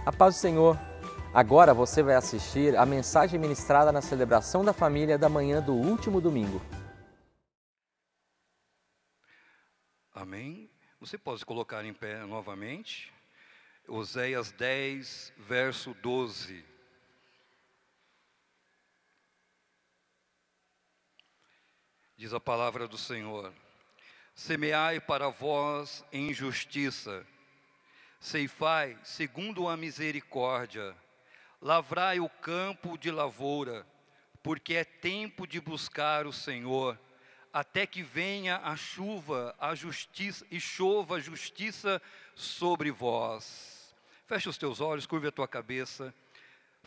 A paz do Senhor. Agora você vai assistir a mensagem ministrada na celebração da família da manhã do último domingo. Amém? Você pode colocar em pé novamente. Oséias 10, verso 12. Diz a palavra do Senhor: semeai para vós em justiça, ceifai segundo a misericórdia, lavrai o campo de lavoura, porque é tempo de buscar o Senhor, até que venha a chuva, a justiça, e chova a justiça sobre vós. Fecha os teus olhos, curva a tua cabeça.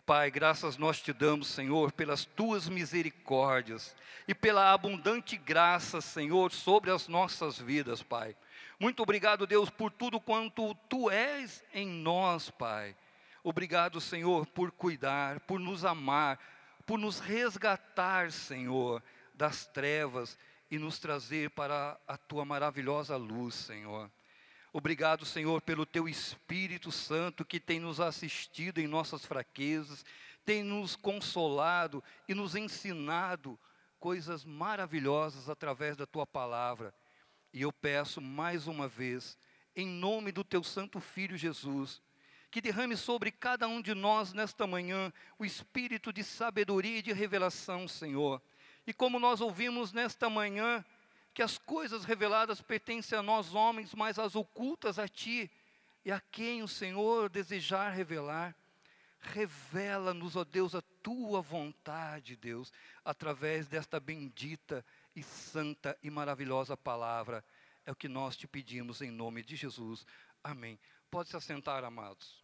Pai, graças nós te damos, Senhor, pelas tuas misericórdias e pela abundante graça, Senhor, sobre as nossas vidas, Pai. Muito obrigado, Deus, por tudo quanto tu és em nós, Pai. Obrigado, Senhor, por cuidar, por nos amar, por nos resgatar, Senhor, das trevas e nos trazer para a tua maravilhosa luz, Senhor. Obrigado, Senhor, pelo Teu Espírito Santo que tem nos assistido em nossas fraquezas, tem nos consolado e nos ensinado coisas maravilhosas através da Tua palavra. E eu peço mais uma vez, em nome do Teu Santo Filho Jesus, que derrame sobre cada um de nós nesta manhã o espírito de sabedoria e de revelação, Senhor. E como nós ouvimos nesta manhã, que as coisas reveladas pertencem a nós homens, mas as ocultas a Ti, e a quem o Senhor desejar revelar. Revela-nos, ó Deus, a Tua vontade, Deus, através desta bendita e santa e maravilhosa palavra. É o que nós te pedimos em nome de Jesus. Amém. Pode se assentar, amados.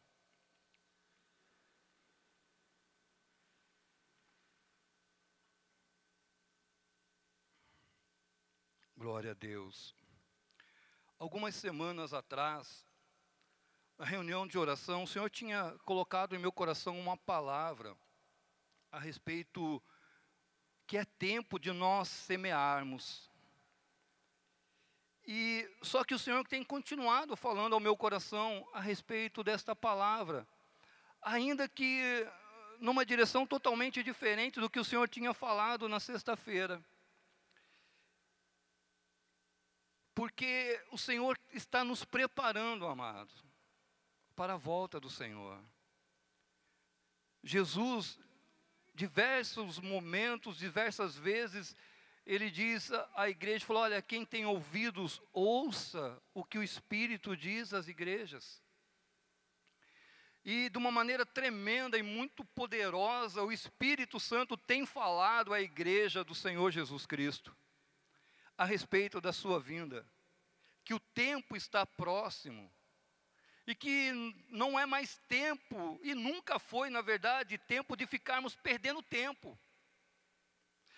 Glória a Deus. Algumas semanas atrás, na reunião de oração, o Senhor tinha colocado em meu coração uma palavra a respeito que é tempo de nós semearmos. E só que o Senhor tem continuado falando ao meu coração a respeito desta palavra, ainda que numa direção totalmente diferente do que o Senhor tinha falado na sexta-feira. Porque o Senhor está nos preparando, amados, para a volta do Senhor. Jesus, diversos momentos, diversas vezes, Ele diz à igreja, falou, olha, quem tem ouvidos, ouça o que o Espírito diz às igrejas. E de uma maneira tremenda e muito poderosa, o Espírito Santo tem falado à igreja do Senhor Jesus Cristo a respeito da sua vinda, que o tempo está próximo, e que não é mais tempo, e nunca foi, na verdade, tempo de ficarmos perdendo tempo.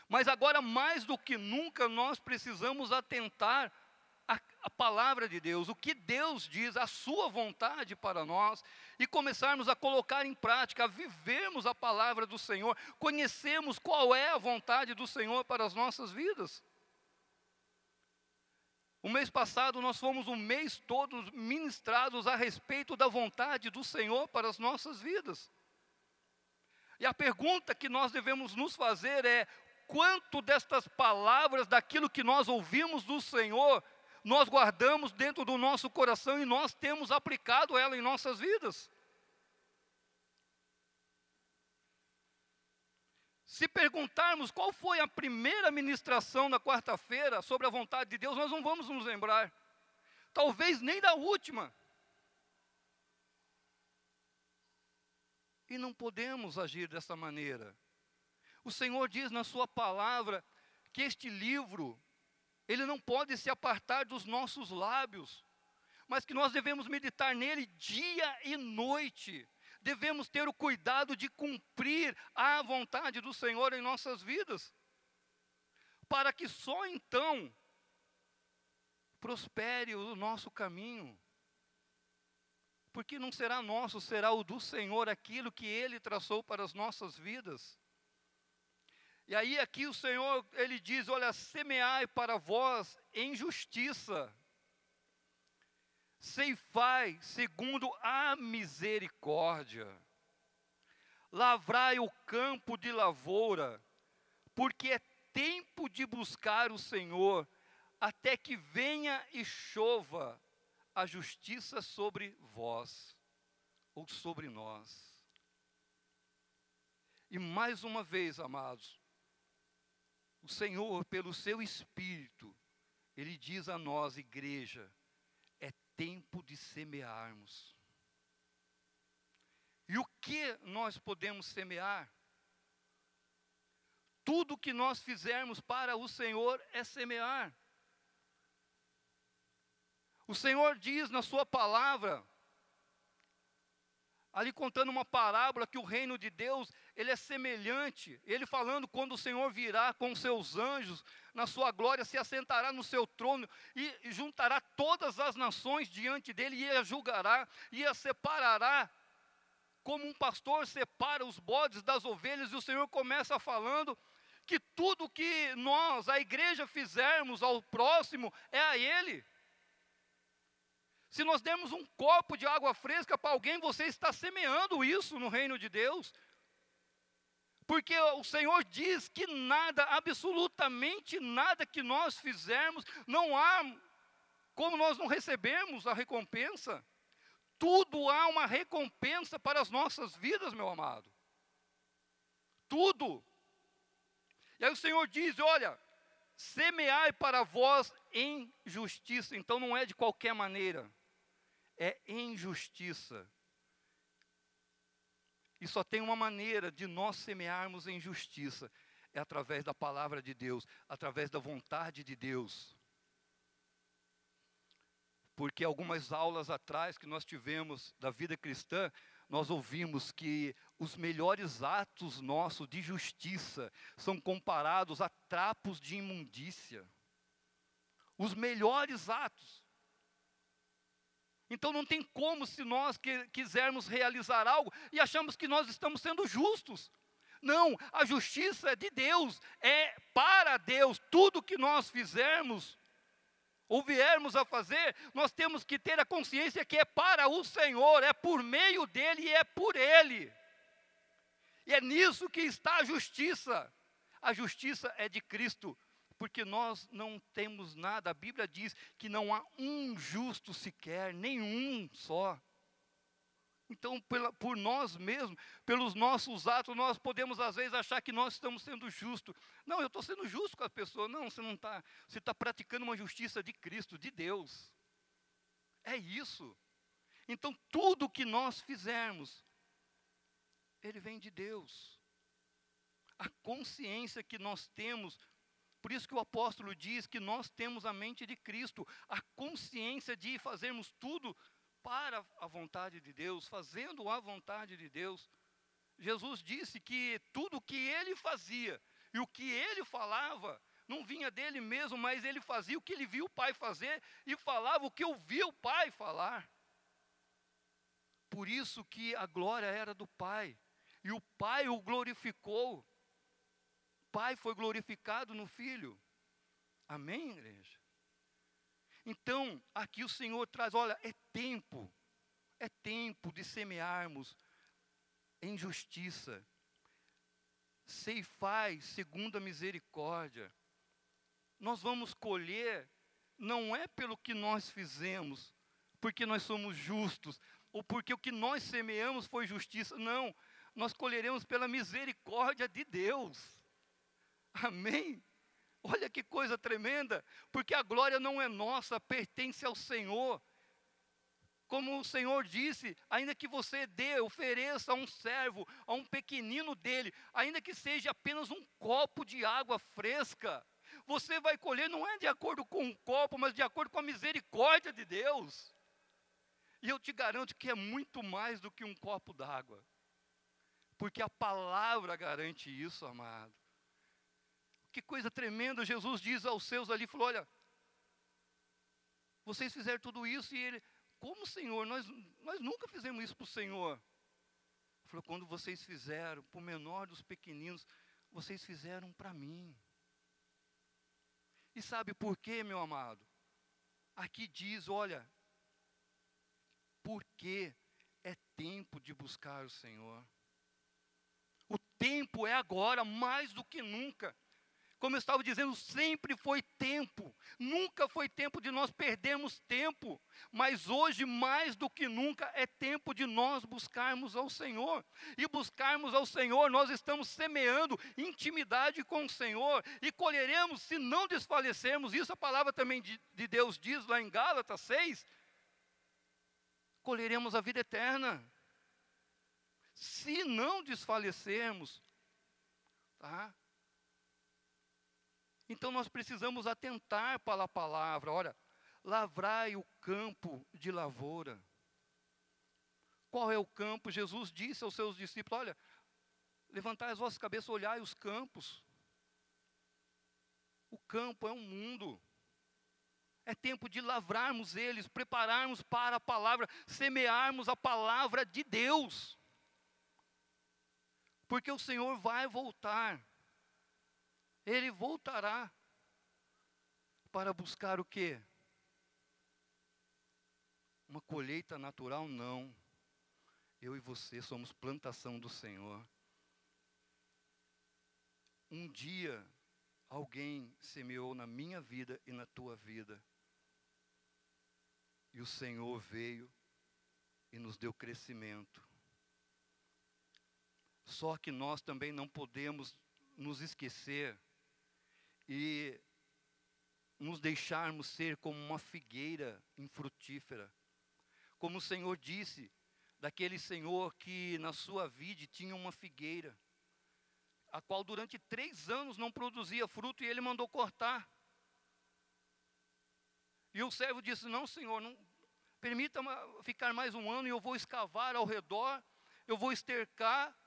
Mas agora, mais do que nunca, nós precisamos atentar à palavra de Deus, o que Deus diz, a sua vontade para nós, e começarmos a colocar em prática, a vivermos a palavra do Senhor, conhecermos qual é a vontade do Senhor para as nossas vidas. O mês passado nós fomos o mês todo ministrados a respeito da vontade do Senhor para as nossas vidas. E a pergunta que nós devemos nos fazer é, quanto destas palavras, daquilo que nós ouvimos do Senhor, nós guardamos dentro do nosso coração e nós temos aplicado ela em nossas vidas? Se perguntarmos qual foi a primeira ministração na quarta-feira sobre a vontade de Deus, nós não vamos nos lembrar. Talvez nem da última. E não podemos agir dessa maneira. O Senhor diz na sua palavra que este livro, ele não pode se apartar dos nossos lábios, mas que nós devemos meditar nele dia e noite. Devemos ter o cuidado de cumprir a vontade do Senhor em nossas vidas, para que só então prospere o nosso caminho. Porque não será nosso, será o do Senhor aquilo que Ele traçou para as nossas vidas. E aí aqui o Senhor, Ele diz, olha, semeai para vós em justiça. ceifai segundo a misericórdia, lavrai o campo de lavoura, porque é tempo de buscar o Senhor, até que venha e chova a justiça sobre vós, ou sobre nós. E mais uma vez, amados, o Senhor, pelo seu Espírito, Ele diz a nós, igreja, é tempo de semearmos. E o que nós podemos semear? Tudo que nós fizermos para o Senhor é semear. O Senhor diz na sua palavra, ali contando uma parábola, que o reino de Deus, ele é semelhante, ele falando quando o Senhor virá com seus anjos, na sua glória, se assentará no seu trono, e juntará todas as nações diante dele, e a julgará, e a separará, como um pastor separa os bodes das ovelhas, e o Senhor começa falando, que tudo que nós, a igreja, fizermos ao próximo, é a ele. Se nós dermos um copo de água fresca para alguém, você está semeando isso no reino de Deus. Porque o Senhor diz que nada, absolutamente nada que nós fizermos, não há como nós não recebemos a recompensa. Tudo há uma recompensa para as nossas vidas, meu amado. Tudo. E aí o Senhor diz, olha, semeai para vós em justiça. Então não é de qualquer maneira. É em justiça. E só tem uma maneira de nós semearmos em justiça. É através da palavra de Deus, através da vontade de Deus. Porque algumas aulas atrás que nós tivemos da vida cristã, nós ouvimos que os melhores atos nossos de justiça são comparados a trapos de imundícia. Os melhores atos. Então não tem como, se nós quisermos realizar algo e achamos que nós estamos sendo justos. Não, a justiça é de Deus, é para Deus. Tudo que nós fizermos ou viermos a fazer, nós temos que ter a consciência que é para o Senhor, é por meio dEle e é por Ele. E é nisso que está a justiça. A justiça é de Cristo. Porque nós não temos nada, a Bíblia diz que não há um justo sequer, nenhum só. Então, por nós mesmos, pelos nossos atos, nós podemos às vezes achar que nós estamos sendo justos. Não, eu estou sendo justo com a pessoa. Não, você não está. Você está praticando uma justiça de Cristo, de Deus. É isso. Então, tudo que nós fizermos, ele vem de Deus. A consciência que nós temos. Por isso que o apóstolo diz que nós temos a mente de Cristo, a consciência de fazermos tudo para a vontade de Deus, fazendo a vontade de Deus. Jesus disse que tudo o que ele fazia e o que ele falava, não vinha dele mesmo, mas ele fazia o que ele viu o Pai fazer e falava o que ouviu o Pai falar. Por isso que a glória era do Pai, e o Pai o glorificou. Pai foi glorificado no Filho. Amém, igreja? Então, aqui o Senhor traz, olha, é tempo de semearmos em justiça. Ceifai segundo a misericórdia. Nós vamos colher, não é pelo que nós fizemos, porque nós somos justos, ou porque o que nós semeamos foi justiça. Não, nós colheremos pela misericórdia de Deus. Amém? Olha que coisa tremenda, porque a glória não é nossa, pertence ao Senhor. Como o Senhor disse, ainda que você ofereça a um servo, a um pequenino dele, ainda que seja apenas um copo de água fresca, você vai colher, não é de acordo com um copo, mas de acordo com a misericórdia de Deus. E eu te garanto que é muito mais do que um copo d'água, porque a palavra garante isso, amado. Que coisa tremenda, Jesus diz aos seus ali, falou, olha, vocês fizeram tudo isso, e ele, como Senhor, nós nunca fizemos isso para o Senhor. Ele falou, quando vocês fizeram, para o menor dos pequeninos, vocês fizeram para mim. E sabe por quê, meu amado? Aqui diz, olha, Porque é tempo de buscar o Senhor. O tempo é agora, mais do que nunca. Como eu estava dizendo, sempre foi tempo. Nunca foi tempo de nós perdermos tempo. Mas hoje, mais do que nunca, é tempo de nós buscarmos ao Senhor. E buscarmos ao Senhor, nós estamos semeando intimidade com o Senhor. E colheremos, se não desfalecermos. Isso a palavra também de Deus diz lá em Gálatas 6. Colheremos a vida eterna. Se não desfalecermos, tá? Então nós precisamos atentar para a palavra. Olha, lavrai o campo de lavoura. Qual é o campo? Jesus disse aos seus discípulos, olha, levantai as vossas cabeças, olhai os campos. O campo é um mundo. É tempo de lavrarmos eles, prepararmos para a palavra, semearmos a palavra de Deus. Porque o Senhor vai voltar. Ele voltará para buscar o quê? Uma colheita natural? Não. Eu e você somos plantação do Senhor. Um dia, alguém semeou na minha vida e na tua vida. E o Senhor veio e nos deu crescimento. Só que nós também não podemos nos esquecer e nos deixarmos ser como uma figueira infrutífera. Como o Senhor disse, daquele Senhor que na sua vide tinha uma figueira, a qual durante 3 anos não produzia fruto, e ele mandou cortar. E o servo disse, não, Senhor, não, permita ficar mais 1 ano, e eu vou escavar ao redor, eu vou estercar,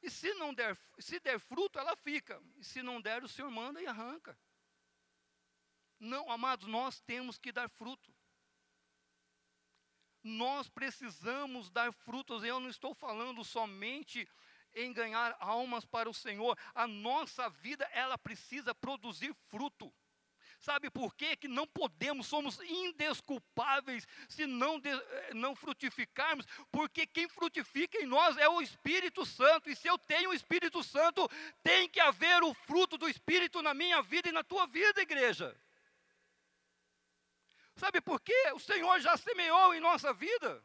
e se der fruto, ela fica. E se não der, o Senhor manda e arranca. Não, amados, nós temos que dar fruto. Nós precisamos dar frutos. Eu não estou falando somente em ganhar almas para o Senhor. A nossa vida, ela precisa produzir fruto. Sabe por quê? Que não podemos, somos indesculpáveis se não frutificarmos, porque quem frutifica em nós é o Espírito Santo, e se eu tenho o Espírito Santo, tem que haver o fruto do Espírito na minha vida e na tua vida, igreja. Sabe por quê? O Senhor já semeou em nossa vida.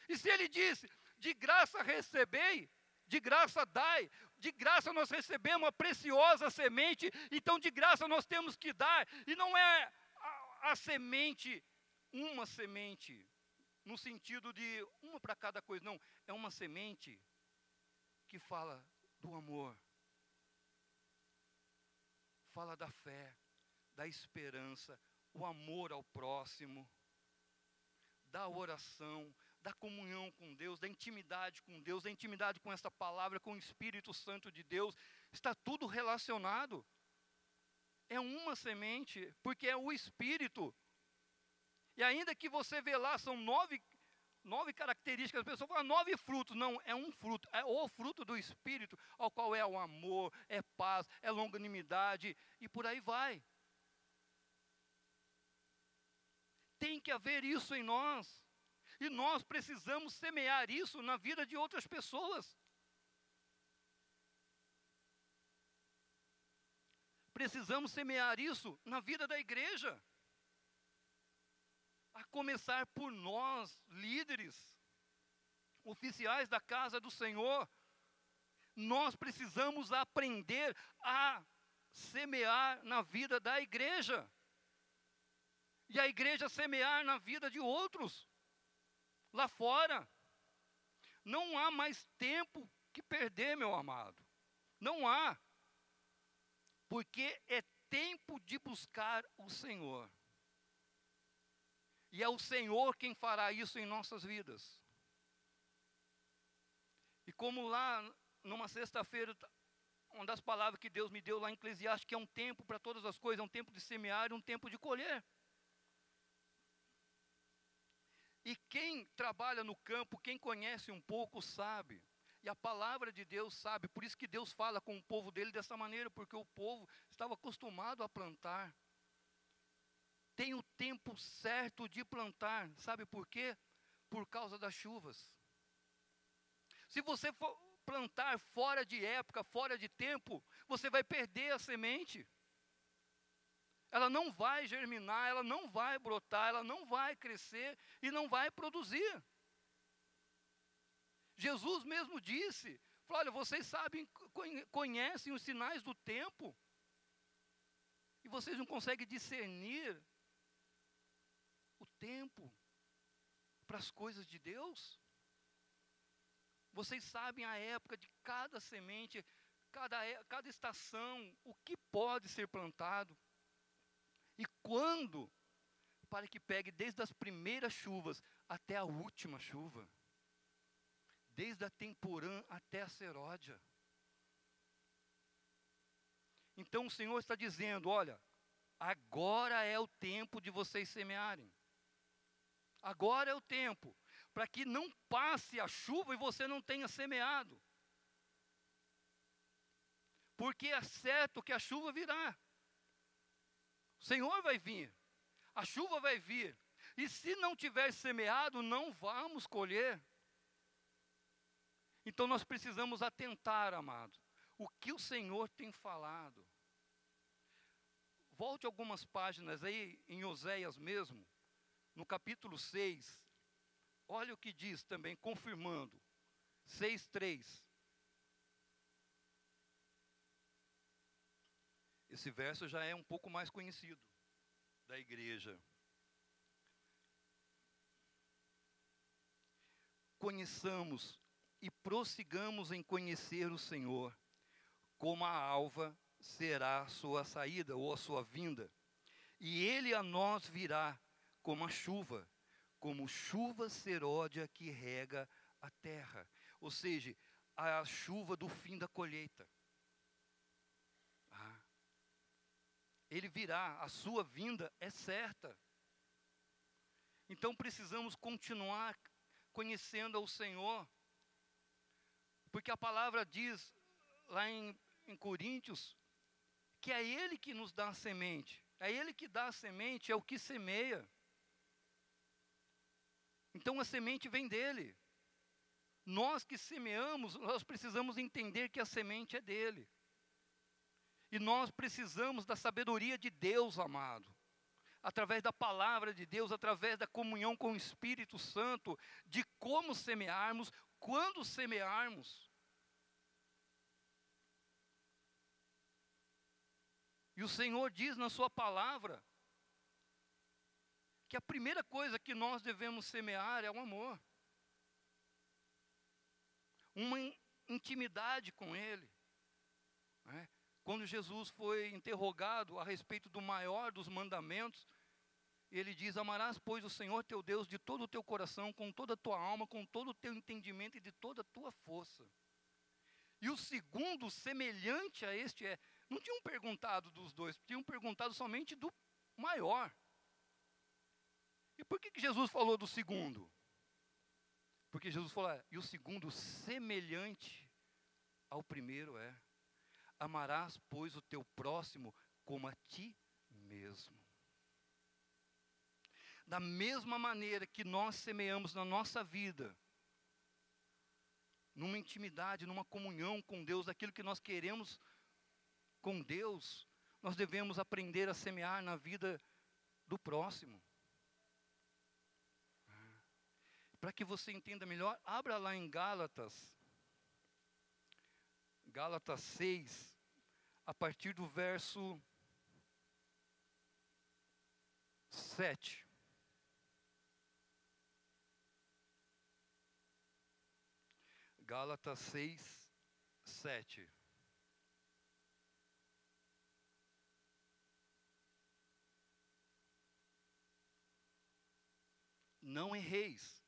E se Ele disse, de graça recebei, de graça dai, de graça nós recebemos a preciosa semente, então de graça nós temos que dar. E não é a semente, uma semente, no sentido de uma para cada coisa, não. É uma semente que fala do amor, fala da fé, da esperança, o amor ao próximo, da oração, da comunhão com Deus, da intimidade com Deus, da intimidade com essa palavra, com o Espírito Santo de Deus. Está tudo relacionado. É uma semente, porque é o Espírito. E ainda que você vê lá, são 9 características, as pessoas falam 9 frutos. Não, é um fruto, é o fruto do Espírito, ao qual é o amor, é paz, é longanimidade, e por aí vai. Tem que haver isso em nós. E nós precisamos semear isso na vida de outras pessoas. Precisamos semear isso na vida da igreja. A começar por nós, líderes, oficiais da casa do Senhor. Nós precisamos aprender a semear na vida da igreja. E a igreja semear na vida de outros. Lá fora. Não há mais tempo que perder, meu amado. Não há. Porque é tempo de buscar o Senhor. E é o Senhor quem fará isso em nossas vidas. E como lá, numa sexta-feira, uma das palavras que Deus me deu lá em Eclesiastes, que é um tempo para todas as coisas, é um tempo de semear e um tempo de colher. E quem trabalha no campo, quem conhece um pouco, sabe. E a palavra de Deus sabe. Por isso que Deus fala com o povo dele dessa maneira, porque o povo estava acostumado a plantar. tem o tempo certo de plantar. Sabe por quê? Por causa das chuvas. Se você for plantar fora de época, fora de tempo, você vai perder a semente. Ela não vai germinar, ela não vai brotar, ela não vai crescer e não vai produzir. Jesus mesmo disse, falou, olha, vocês sabem, conhecem os sinais do tempo, e vocês não conseguem discernir o tempo para as coisas de Deus? Vocês sabem a época de cada semente, cada estação, o que pode ser plantado, e quando, para que pegue desde as primeiras chuvas até a última chuva, desde a temporã até a seródia. Então o Senhor está dizendo, olha, agora é o tempo de vocês semearem. Agora é o tempo, para que não passe a chuva e você não tenha semeado. Porque é certo que a chuva virá. O Senhor vai vir, a chuva vai vir. E se não tiver semeado, não vamos colher. Então nós precisamos atentar, amado, o que o Senhor tem falado. Volte algumas páginas aí, em Oséias mesmo, no capítulo 6, olha o que diz também, confirmando, 6:3. Esse verso já é um pouco mais conhecido da igreja. Conheçamos e prossigamos em conhecer o Senhor, como a alva será a sua saída ou a sua vinda, e Ele a nós virá como a chuva, como chuva seródia que rega a terra, ou seja, a chuva do fim da colheita. Ele virá, a sua vinda é certa. Então precisamos continuar conhecendo ao Senhor, porque a palavra diz lá em Coríntios, que é Ele que nos dá a semente, é Ele que dá a semente, é o que semeia. Então a semente vem dEle. Nós que semeamos, nós precisamos entender que a semente é dEle. E nós precisamos da sabedoria de Deus, amado. Através da palavra de Deus, através da comunhão com o Espírito Santo, de como semearmos, quando semearmos. E o Senhor diz na sua palavra, que a primeira coisa que nós devemos semear é o amor. Uma intimidade com Ele. Quando Jesus foi interrogado a respeito do maior dos mandamentos, Ele diz, amarás, pois, o Senhor teu Deus de todo o teu coração, com toda a tua alma, com todo o teu entendimento e de toda a tua força. E o segundo, semelhante a este não tinham perguntado dos dois, tinham perguntado somente do maior. E por que Jesus falou do segundo? Porque Jesus falou, e o segundo semelhante ao primeiro amarás, pois, o teu próximo como a ti mesmo. Da mesma maneira que nós semeamos na nossa vida, numa intimidade, numa comunhão com Deus, daquilo que nós queremos com Deus, nós devemos aprender a semear na vida do próximo. Para que você entenda melhor, abra lá em Gálatas 6, a partir do verso 7. Gálatas 6, 7. Não erreis.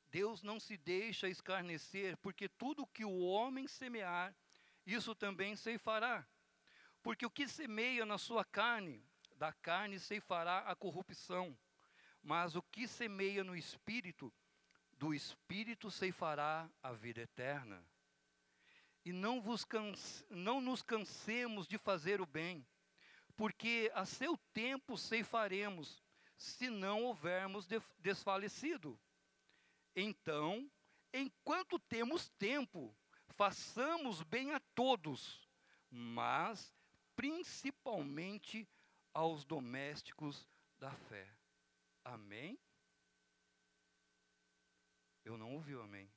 Deus não se deixa escarnecer, porque tudo que o homem semear, isso também ceifará. Porque o que semeia na sua carne, da carne ceifará a corrupção. Mas o que semeia no Espírito, do Espírito ceifará a vida eterna. E não nos cansemos de fazer o bem, porque a seu tempo ceifaremos, se não houvermos desfalecido. Então, enquanto temos tempo, façamos bem a todos, mas principalmente aos domésticos da fé. Amém? Eu não ouvi o amém.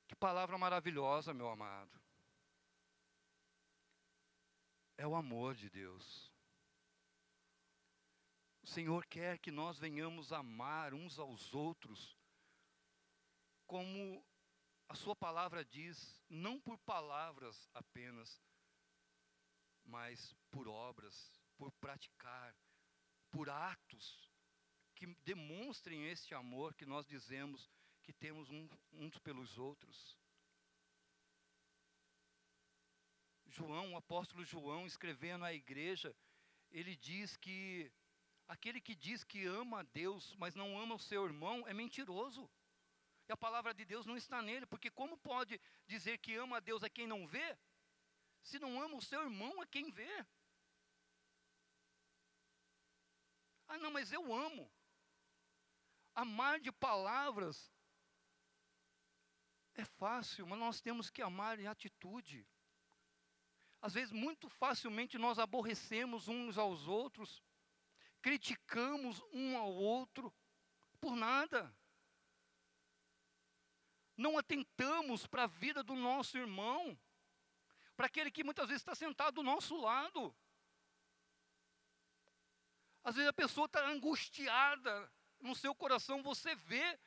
Que palavra maravilhosa, meu amado. É o amor de Deus. O Senhor quer que nós venhamos amar uns aos outros, como a sua palavra diz, não por palavras apenas, mas por obras, por praticar, por atos que demonstrem este amor que nós dizemos que temos uns pelos outros. João, o apóstolo João, escrevendo à igreja, ele diz que aquele que diz que ama a Deus, mas não ama o seu irmão, é mentiroso. E a palavra de Deus não está nele, porque como pode dizer que ama a Deus a quem não vê, se não ama o seu irmão a quem vê? Ah, não, mas eu amo. Amar de palavras é fácil, mas nós temos que amar em atitude. Às vezes, muito facilmente, nós aborrecemos uns aos outros, criticamos um ao outro, por nada. Não atentamos para a vida do nosso irmão, para aquele que muitas vezes está sentado do nosso lado. Às vezes a pessoa está angustiada no seu coração, você vê,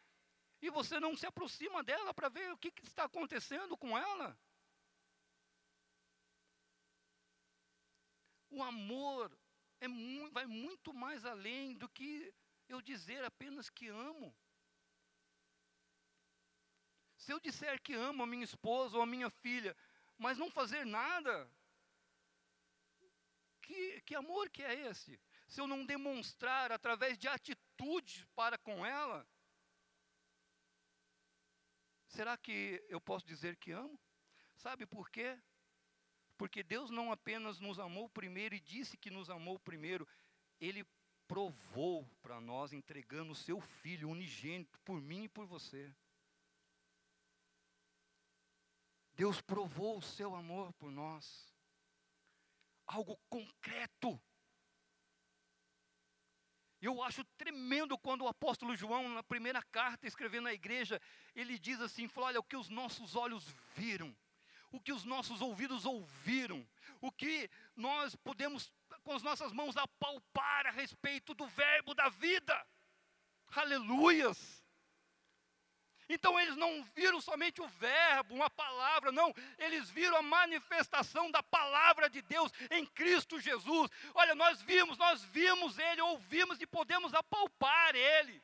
e você não se aproxima dela para ver o que está acontecendo com ela. O amor vai muito mais além do que eu dizer apenas que amo. Se eu disser que amo a minha esposa ou a minha filha, mas não fazer nada, que amor que é esse? Se eu não demonstrar através de atitudes para com ela, será que eu posso dizer que amo? Sabe por quê? Porque Deus não apenas nos amou primeiro e disse que nos amou primeiro, Ele provou para nós entregando o seu Filho unigênito por mim e por você. Deus provou o seu amor por nós. Algo concreto. Eu acho tremendo quando o apóstolo João, na primeira carta, escrevendo à igreja, ele diz assim, olha, o que os nossos olhos viram, o que os nossos ouvidos ouviram, o que nós podemos, com as nossas mãos, apalpar a respeito do verbo da vida. Aleluias! Então eles não viram somente o verbo, uma palavra, não. Eles viram a manifestação da palavra de Deus em Cristo Jesus. Olha, nós vimos Ele, ouvimos e podemos apalpar Ele.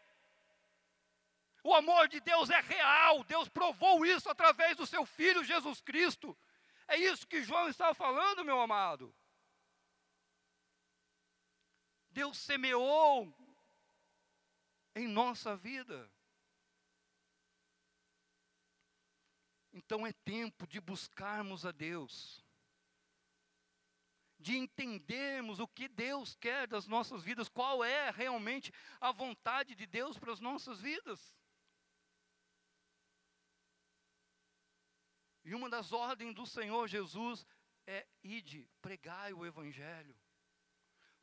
O amor de Deus é real. Deus provou isso através do seu Filho Jesus Cristo. É isso que João estava falando, meu amado. Deus semeou em nossa vida. Então é tempo de buscarmos a Deus, de entendermos o que Deus quer das nossas vidas, qual é realmente a vontade de Deus para as nossas vidas. E uma das ordens do Senhor Jesus é: ide, pregai o Evangelho,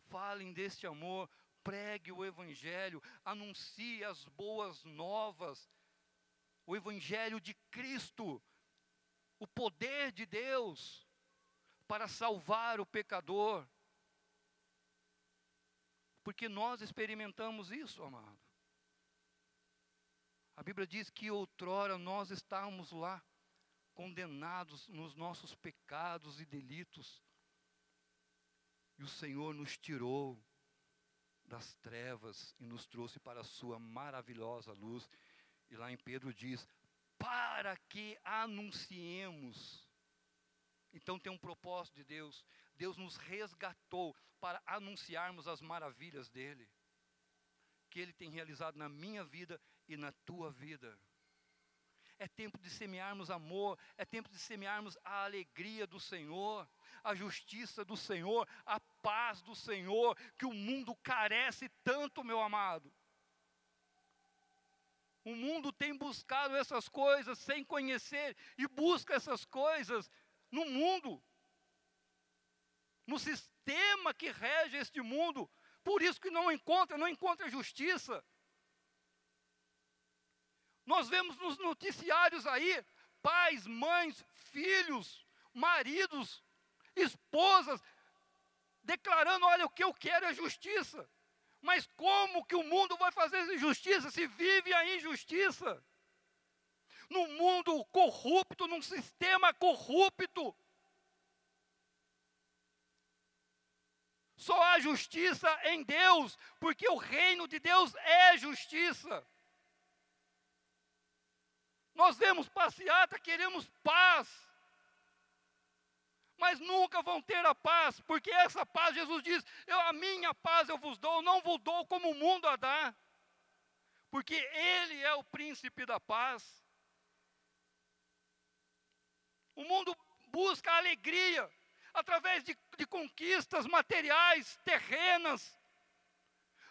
falem deste amor, pregue o Evangelho, anuncie as boas novas, o Evangelho de Cristo, o poder de Deus para salvar o pecador. Porque nós experimentamos isso, amado. A Bíblia diz que outrora nós estávamos lá, condenados nos nossos pecados e delitos. E o Senhor nos tirou das trevas e nos trouxe para a sua maravilhosa luz. E lá em Pedro diz, para que anunciemos. Então tem um propósito de Deus. Deus nos resgatou para anunciarmos as maravilhas dEle, que Ele tem realizado na minha vida e na tua vida. É tempo de semearmos amor, é tempo de semearmos a alegria do Senhor, a justiça do Senhor, a paz do Senhor, que o mundo carece tanto, meu amado. O mundo tem buscado essas coisas sem conhecer, e busca essas coisas no mundo, no sistema que rege este mundo. Por isso que não encontra justiça. Nós vemos nos noticiários aí, pais, mães, filhos, maridos, esposas, declarando, olha, o que eu quero é justiça. Mas como que o mundo vai fazer justiça se vive a injustiça? Num mundo corrupto, num sistema corrupto. Só há justiça em Deus, porque o reino de Deus é justiça. Nós vemos passeata, queremos paz, mas nunca vão ter a paz, porque essa paz, Jesus diz, a minha paz eu vos dou, não vos dou como o mundo a dá, porque Ele é o príncipe da paz. O mundo busca alegria, através de conquistas materiais, terrenas,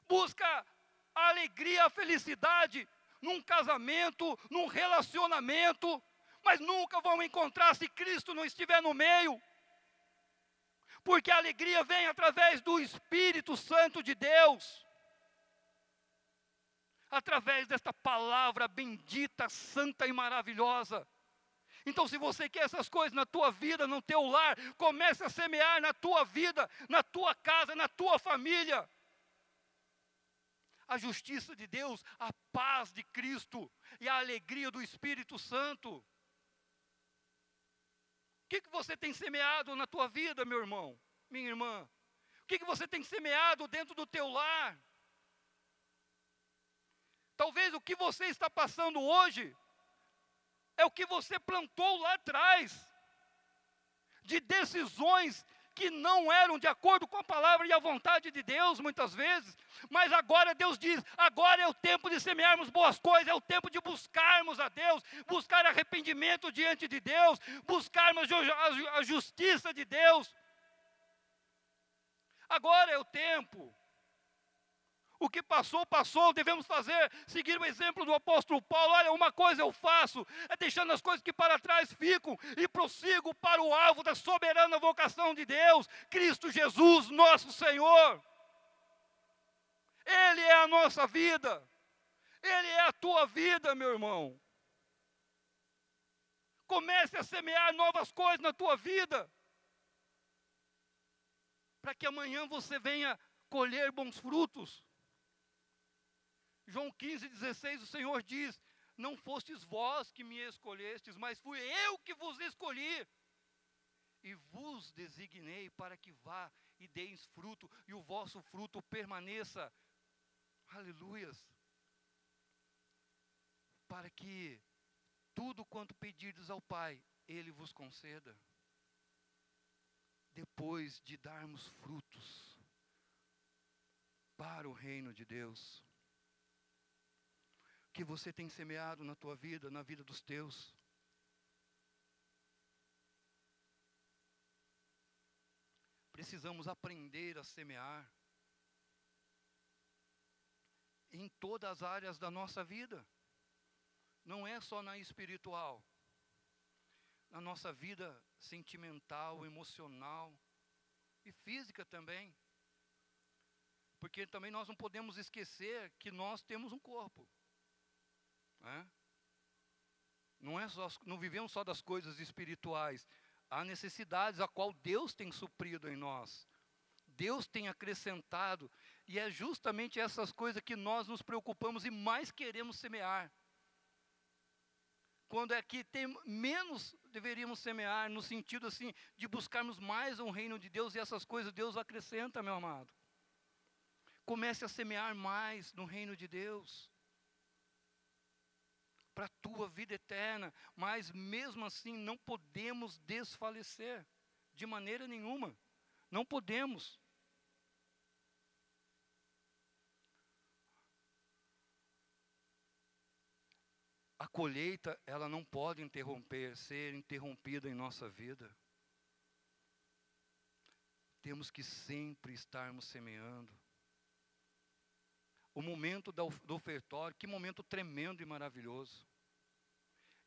busca a alegria, a felicidade, num casamento, num relacionamento, mas nunca vão encontrar se Cristo não estiver no meio. Porque a alegria vem através do Espírito Santo de Deus. Através desta palavra bendita, santa e maravilhosa. Então, se você quer essas coisas na tua vida, no teu lar, comece a semear na tua vida, na tua casa, na tua família. A justiça de Deus, a paz de Cristo e a alegria do Espírito Santo. O que você tem semeado na tua vida, meu irmão, minha irmã? O que você tem semeado dentro do teu lar? Talvez o que você está passando hoje é o que você plantou lá atrás, de decisões que não eram de acordo com a palavra e a vontade de Deus, muitas vezes. Mas agora Deus diz, agora é o tempo de semearmos boas coisas, é o tempo de buscarmos a Deus, buscar arrependimento diante de Deus, buscarmos a justiça de Deus. Agora é o tempo. O que passou, passou, devemos seguir o exemplo do apóstolo Paulo. Olha, uma coisa eu faço, é deixando as coisas que para trás ficam, e prossigo para o alvo da soberana vocação de Deus, Cristo Jesus, nosso Senhor. Ele é a nossa vida, Ele é a tua vida, meu irmão. Comece a semear novas coisas na tua vida, para que amanhã você venha colher bons frutos. João 15,16, o Senhor diz, não fostes vós que me escolhestes, mas fui eu que vos escolhi, e vos designei para que vá e deis fruto, e o vosso fruto permaneça, aleluias, para que tudo quanto pedirdes ao Pai, Ele vos conceda, depois de darmos frutos, para o reino de Deus. Que você tem semeado na tua vida, na vida dos teus. Precisamos aprender a semear em todas as áreas da nossa vida. Não é só na espiritual. Na nossa vida sentimental, emocional e física também. Porque também nós não podemos esquecer que nós temos um corpo. Não vivemos só das coisas espirituais. Há necessidades a qual Deus tem suprido em nós. Deus tem acrescentado. E é justamente essas coisas que nós nos preocupamos e mais queremos semear. Quando é que menos deveríamos semear, no sentido assim, de buscarmos mais o reino de Deus, e essas coisas Deus acrescenta, meu amado. Comece a semear mais no reino de Deus, para a tua vida eterna, mas mesmo assim não podemos desfalecer, de maneira nenhuma, não podemos. A colheita, ela não pode ser interrompida em nossa vida. Temos que sempre estarmos semeando. O momento do ofertório, que momento tremendo e maravilhoso.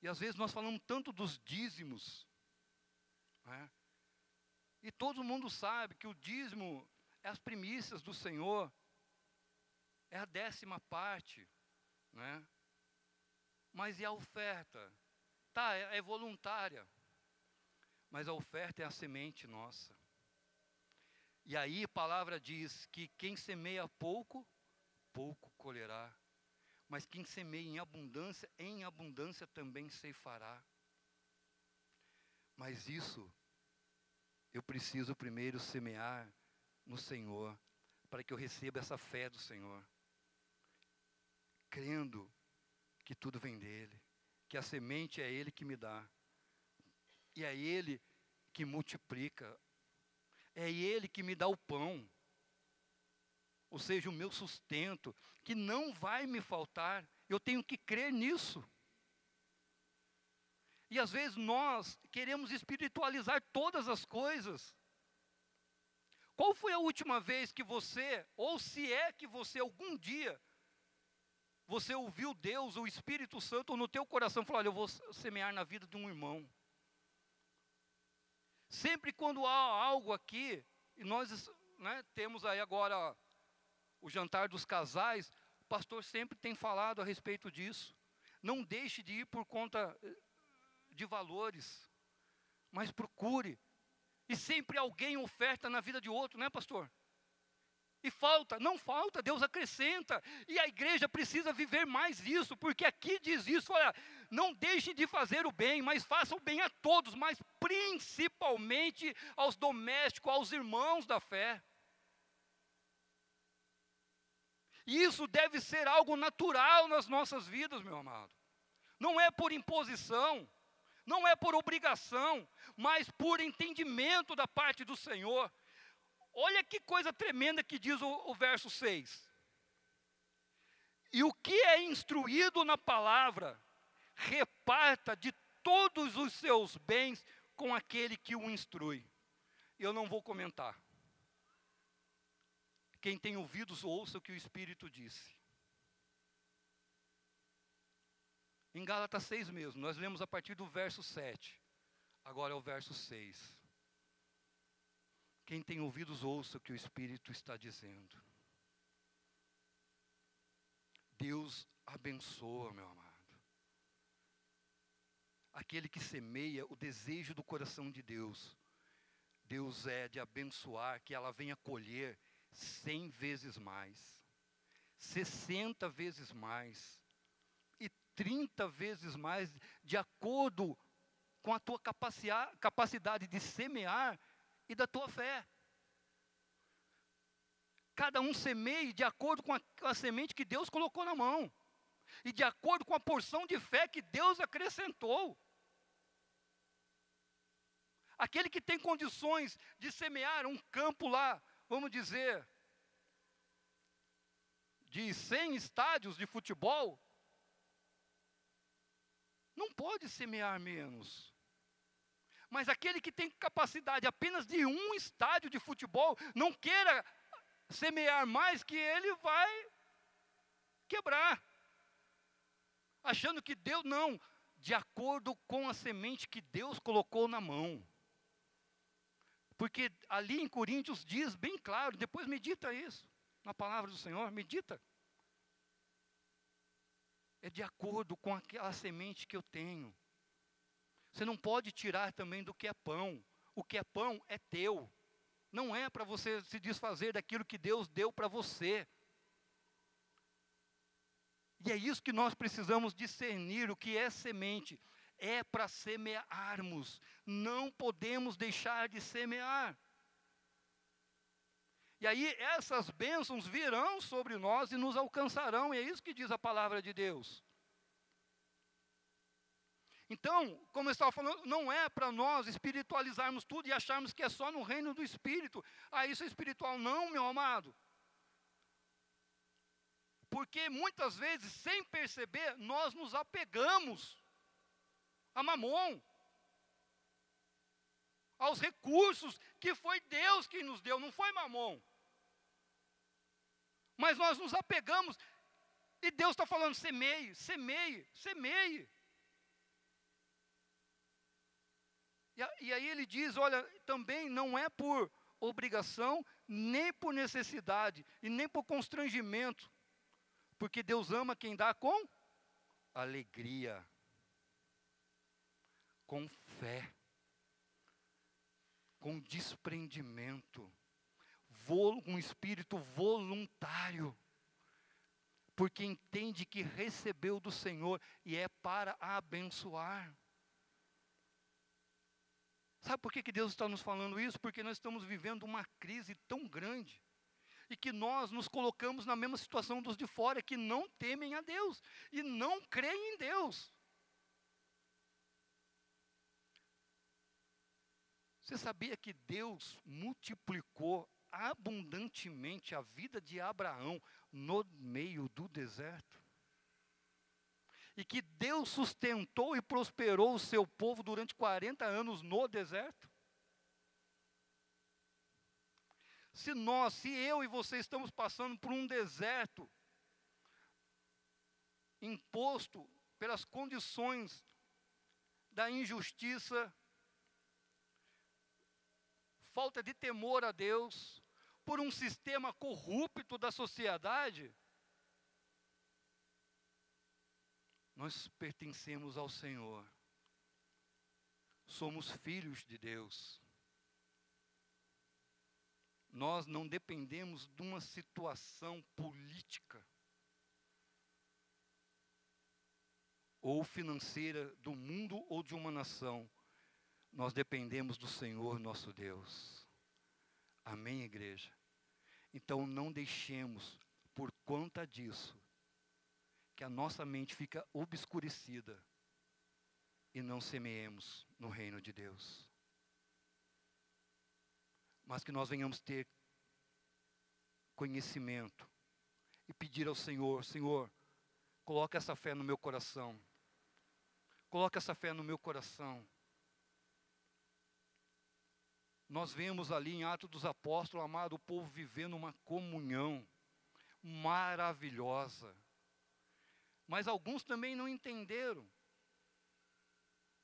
E às vezes nós falamos tanto dos dízimos, né? E todo mundo sabe que o dízimo é as primícias do Senhor, é a 10ª parte, né? Mas e a oferta? Tá, é voluntária, mas a oferta é a semente nossa. E aí a palavra diz que quem semeia pouco, pouco colherá. Mas quem semeia em abundância também ceifará. Mas isso, eu preciso primeiro semear no Senhor, para que eu receba essa fé do Senhor. Crendo que tudo vem dEle, que a semente é Ele que me dá. E é Ele que multiplica. É Ele que me dá o pão. Ou seja, o meu sustento, que não vai me faltar. Eu tenho que crer nisso. E às vezes nós queremos espiritualizar todas as coisas. Qual foi a última vez que você, ou se é que você algum dia, você ouviu Deus, o Espírito Santo no teu coração, falou, olha, eu vou semear na vida de um irmão. Sempre quando há algo aqui, e nós, né, temos aí agora o jantar dos casais, o pastor sempre tem falado a respeito disso. Não deixe de ir por conta de valores, mas procure. E sempre alguém oferta na vida de outro, né, pastor? E falta, não falta, Deus acrescenta. E a igreja precisa viver mais isso, porque aqui diz isso, olha, não deixem de fazer o bem, mas façam o bem a todos, mas principalmente aos domésticos, aos irmãos da fé. E isso deve ser algo natural nas nossas vidas, meu amado. Não é por imposição, não é por obrigação, mas por entendimento da parte do Senhor. Olha que coisa tremenda que diz o verso 6. E o que é instruído na palavra, reparta de todos os seus bens com aquele que o instrui. Eu não vou comentar. Quem tem ouvidos, ouça o que o Espírito disse. Em Gálatas 6 mesmo, nós lemos a partir do verso 7. Agora é o verso 6. Quem tem ouvidos, ouça o que o Espírito está dizendo. Deus abençoa, meu amado. Aquele que semeia o desejo do coração de Deus. Deus é de abençoar, que ela venha colher 100 vezes mais, 60 vezes mais, e 30 vezes mais, de acordo com a tua capacidade de semear e da tua fé. Cada um semeie de acordo com a semente que Deus colocou na mão, e de acordo com a porção de fé que Deus acrescentou. Aquele que tem condições de semear um campo lá, vamos dizer, de 100 estádios de futebol, não pode semear menos. Mas aquele que tem capacidade apenas de um estádio de futebol, não queira semear mais, que ele vai quebrar. Achando que Deus, não, de acordo com a semente que Deus colocou na mão. Porque ali em Coríntios diz bem claro, depois medita isso, na palavra do Senhor, medita. É de acordo com aquela semente que eu tenho. Você não pode tirar também do que é pão. O que é pão é teu. Não é para você se desfazer daquilo que Deus deu para você. E é isso que nós precisamos discernir, o que é semente. É para semearmos. Não podemos deixar de semear. E aí essas bênçãos virão sobre nós e nos alcançarão. E é isso que diz a palavra de Deus. Então, como eu estava falando, não é para nós espiritualizarmos tudo e acharmos que é só no reino do Espírito. Ah, isso é espiritual. Não, meu amado. Porque muitas vezes, sem perceber, nós nos apegamos a Mamon, aos recursos que foi Deus quem nos deu, não foi Mamon. Mas nós nos apegamos, e Deus está falando, semeie, semeie, semeie. E aí ele diz, olha, também não é por obrigação, nem por necessidade, e nem por constrangimento, porque Deus ama quem dá com alegria, com fé, com desprendimento, um espírito voluntário, porque entende que recebeu do Senhor e é para abençoar. Sabe por que Deus está nos falando isso? Porque nós estamos vivendo uma crise tão grande, e que nós nos colocamos na mesma situação dos de fora, que não temem a Deus, e não creem em Deus. Você sabia que Deus multiplicou abundantemente a vida de Abraão no meio do deserto? E que Deus sustentou e prosperou o seu povo durante 40 anos no deserto? Se eu e você estamos passando por um deserto, imposto pelas condições da injustiça, falta de temor a Deus, por um sistema corrupto da sociedade, nós pertencemos ao Senhor, somos filhos de Deus. Nós não dependemos de uma situação política ou financeira do mundo ou de uma nação. Nós dependemos do Senhor nosso Deus. Amém, igreja? Então não deixemos, por conta disso, que a nossa mente fica obscurecida e não semeemos no reino de Deus. Mas que nós venhamos ter conhecimento e pedir ao Senhor, Senhor, coloca essa fé no meu coração. Coloca essa fé no meu coração. Nós vemos ali em Atos dos Apóstolos, amado, o povo vivendo uma comunhão maravilhosa. Mas alguns também não entenderam.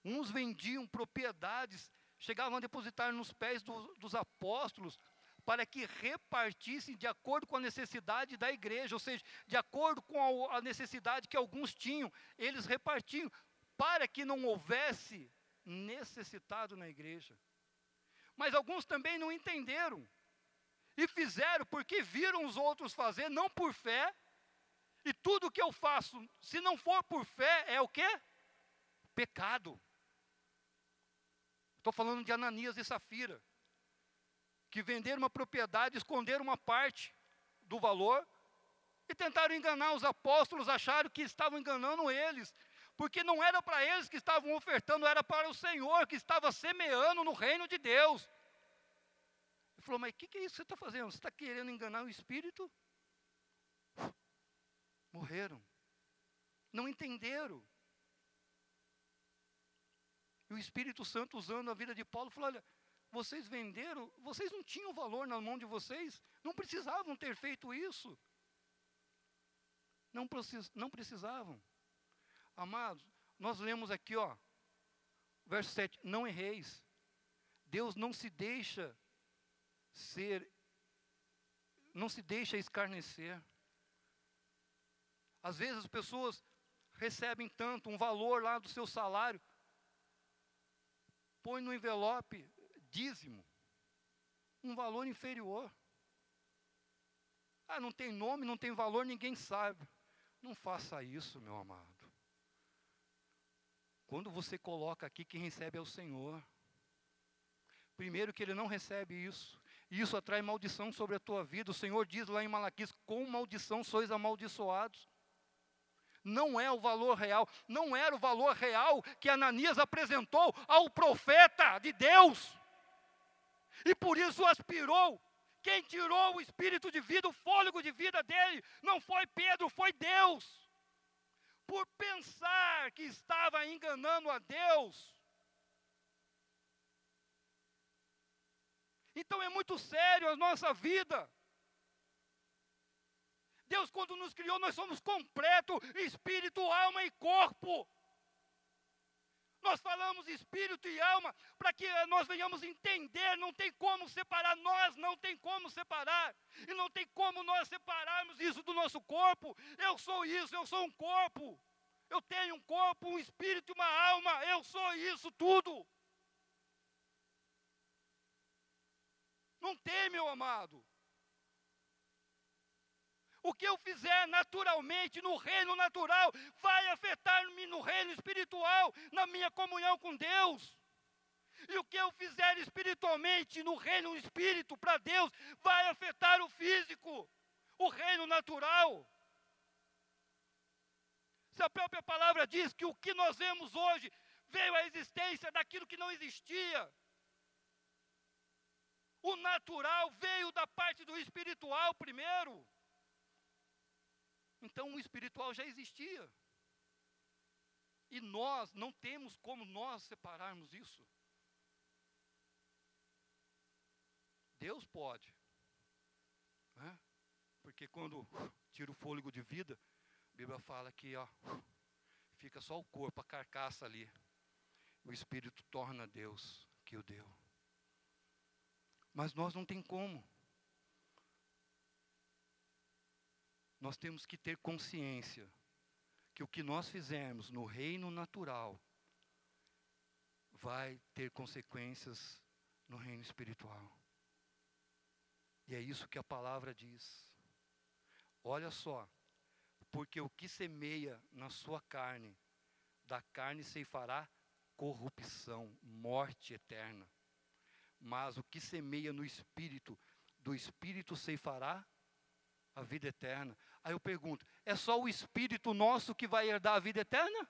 Uns vendiam propriedades, chegavam a depositar nos pés dos apóstolos, para que repartissem de acordo com a necessidade da igreja, ou seja, de acordo com a necessidade que alguns tinham, eles repartiam, para que não houvesse necessitado na igreja. Mas alguns também não entenderam, e fizeram porque viram os outros fazer, não por fé, e tudo que eu faço, se não for por fé, é o quê? Pecado. Estou falando de Ananias e Safira, que venderam uma propriedade, esconderam uma parte do valor, e tentaram enganar os apóstolos, acharam que estavam enganando eles, porque não era para eles que estavam ofertando, era para o Senhor que estava semeando no reino de Deus. Ele falou, mas o que é isso que você está fazendo? Você está querendo enganar o Espírito? Morreram. Não entenderam. E o Espírito Santo, usando a vida de Paulo, falou, olha, vocês venderam, vocês não tinham valor na mão de vocês, não precisavam ter feito isso. Não precisavam. Amados, nós lemos aqui, verso 7, não erreis. Deus não se deixa escarnecer. Às vezes as pessoas recebem tanto, um valor lá do seu salário, põe no envelope, dízimo, um valor inferior. Não tem nome, não tem valor, ninguém sabe. Não faça isso, meu amado. Quando você coloca aqui, quem recebe é o Senhor. Primeiro que Ele não recebe isso. E isso atrai maldição sobre a tua vida. O Senhor diz lá em Malaquias, com maldição sois amaldiçoados. Não é o valor real. Não era o valor real que Ananias apresentou ao profeta de Deus. E por isso aspirou Quem tirou o espírito de vida, o fôlego de vida dele, não foi Pedro, foi Deus. Por pensar que estava enganando a Deus. Então é muito sério a nossa vida. Deus, quando nos criou, nós somos completos, espírito, alma e corpo. Nós falamos espírito e alma para que nós venhamos entender, não tem como separar, nós não tem como separar. E não tem como nós separarmos isso do nosso corpo. Eu sou isso, eu sou um corpo. Eu tenho um corpo, um espírito e uma alma, eu sou isso tudo. Não tem, meu amado. O que eu fizer naturalmente no reino natural vai afetar-me no reino espiritual, na minha comunhão com Deus. E o que eu fizer espiritualmente no reino espírito para Deus vai afetar o físico, o reino natural. Se a própria palavra diz que o que nós vemos hoje veio à existência daquilo que não existia. O natural veio da parte do espiritual primeiro. Então o espiritual já existia. E nós não temos como nós separarmos isso. Deus pode. Né? Porque quando tira o fôlego de vida, a Bíblia fala que fica só o corpo, a carcaça ali. O Espírito torna Deus que o deu. Mas nós não tem como. Nós temos que ter consciência que o que nós fizermos no reino natural vai ter consequências no reino espiritual. E é isso que a palavra diz. Olha só, porque o que semeia na sua carne, da carne ceifará corrupção, morte eterna. Mas o que semeia no espírito, do espírito ceifará a vida eterna. Aí eu pergunto, é só o espírito nosso que vai herdar a vida eterna?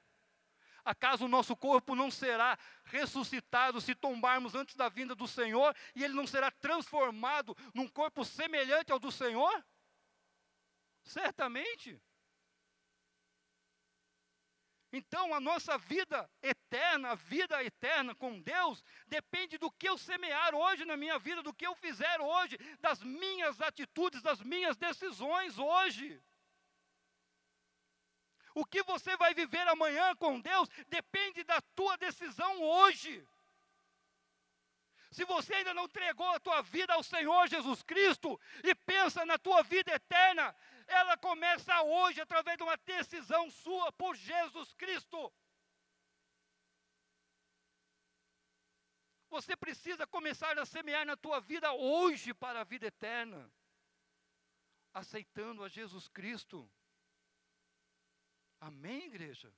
Acaso o nosso corpo não será ressuscitado se tombarmos antes da vinda do Senhor, e ele não será transformado num corpo semelhante ao do Senhor? Certamente. Então a nossa vida eterna com Deus, depende do que eu semear hoje na minha vida, do que eu fizer hoje, das minhas atitudes, das minhas decisões hoje. O que você vai viver amanhã com Deus, depende da tua decisão hoje. Se você ainda não entregou a tua vida ao Senhor Jesus Cristo, e pensa na tua vida eterna, ela começa hoje, através de uma decisão sua por Jesus Cristo. Você precisa começar a semear na tua vida hoje para a vida eterna, aceitando a Jesus Cristo. Amém, igreja?